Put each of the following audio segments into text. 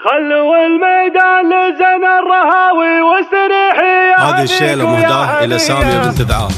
خلوا الميدان لزن الرهاوي واستريحي يا هذه الشيلة مهداة إلى سامية بنت ذعار.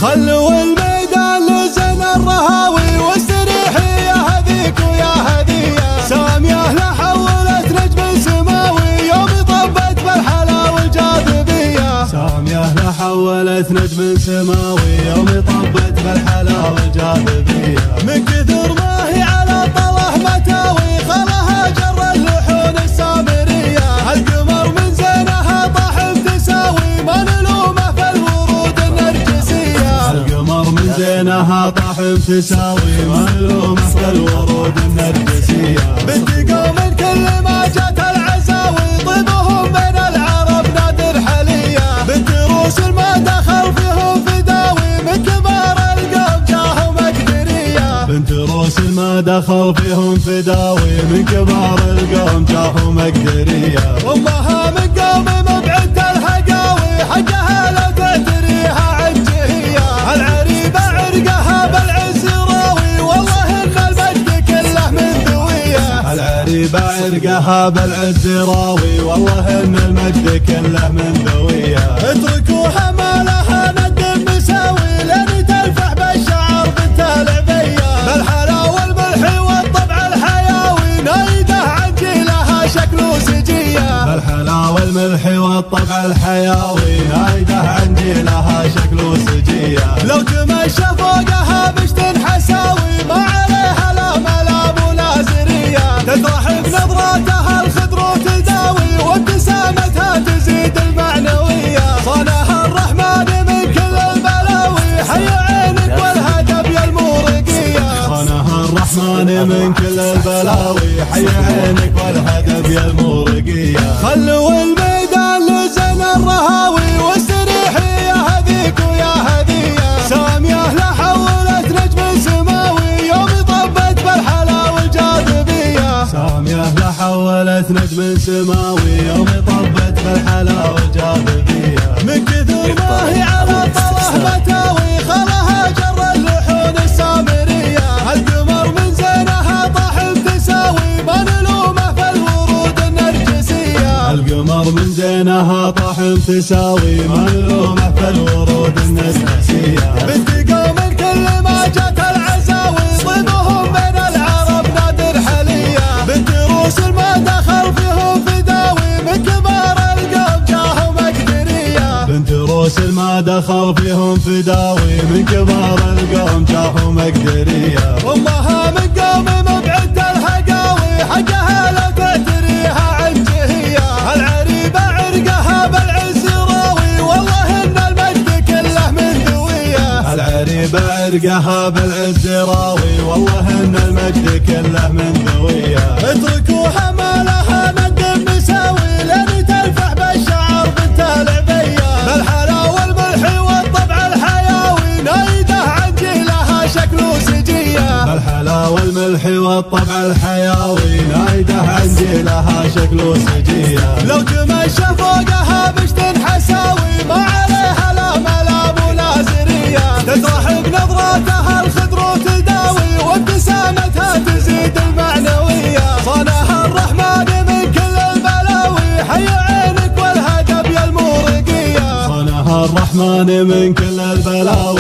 خلوا الميدان لزن الرهاوي واستريحي يا هذيك ويا هدية. سامية لحولت نجم سماوي يوم طبت بالحلا والجاذبية. سامية لحولت نجم سماوي يوم طبت بالحلا والجاذبية. من كثر ما هي على طله متاوي خلها جر اللحون السامرية. القمر من زينها طاح بتساوي ما نلومه في الورود النرجسية. القمر من زينها طاح بتساوي ما نلومه في الورود النرجسية. بنت قوم كل ما جات العزاوي طيبهم بين العرب نادر حلية. بنت روس ما دخل فيهم فداوي من كبار القوم جاهم مقدرية. بنت روس ما دخل فيهم فداوي من كبار القوم جاهم مقدرية. امها من قوم مبعد الهقاوي حقها لو تعتريها عنجهية. العريبة عرقها بالعز راوي والله ان المجد كله من ذوية. العريبة عرقها بالعز راوي والله ان المجد كله من ذوية. اتركوها ما لها ند مساوي لين تلفح بالشعر بنت العبية. بالحلا والملح والطبع الحيوي نايده عن جيلها شكل وسجية. بالحلا والملح والطبع الحيوي نايده عن جيلها شكل وسجية. لو تمشى فوقها بشت حساوي ما عليها لا ملام ولا زرية. تطرح بنظراتها الخضر وتداوي وابتسامتها تزيد المعنوية. صانها الرحمن من كل البلاوي حي عينك والهدب يا المورقية. صانها الرحمن من كل البلاوي حي عينك والهدب يا المورقية. خلوا الميدان لزن الرهاوي واستريحي يا هذيك ويا هدية. سامية لحولت نجم سماوي يوم طبت بالحلا والجاذبية. سامية لحولت نجم سماوي يوم طبت بالحلا والجاذبية. من كثر ما هي على طله متاوي خلها جر اللحون السامرية. القمر من زينها طاح بتساوي ما نلومه في الورود النرجسية. القمر من زينها طاح بتساوي ما نلومه في الورود النرجسية. بنت قوم كل ما جات العزاوي طيبهم بين العرب نادر حلية. بنت روس ما دخل فيهم فداوي من كبار القوم جاهم مقدرية. بنت روس ما دخل فيهم فداوي من كبار القوم جاهم مقدرية. امها من قوم مبعد الهقاوي حقها لو تعتريها عنجهية. العريبة عرقها بالعز راوي والله ان المجد كله من ذوية. العريبة عرقها بالعز راوي والله ان المجد كله من ذوية. اتركوها ما لها ند مساوي لين تلفح بالشعر بنت العبية. بالحلا والملح والطبع الحيوي نايده عن جيلها شكل وسجية. بالحلا والملح والطبع الحيوي نايده عن جيلها شكل وسجية. لو تمشى فوقها بشت حساوي ما عليها لا ملام ولا زرية. تطرح بنظراتها الخضر وتداوي وابتسامتها تزيد المعنوية. صانها الرحمن من كل البلاوي حي عينك والهدب يا المورقية. صانها الرحمن من كل البلاوي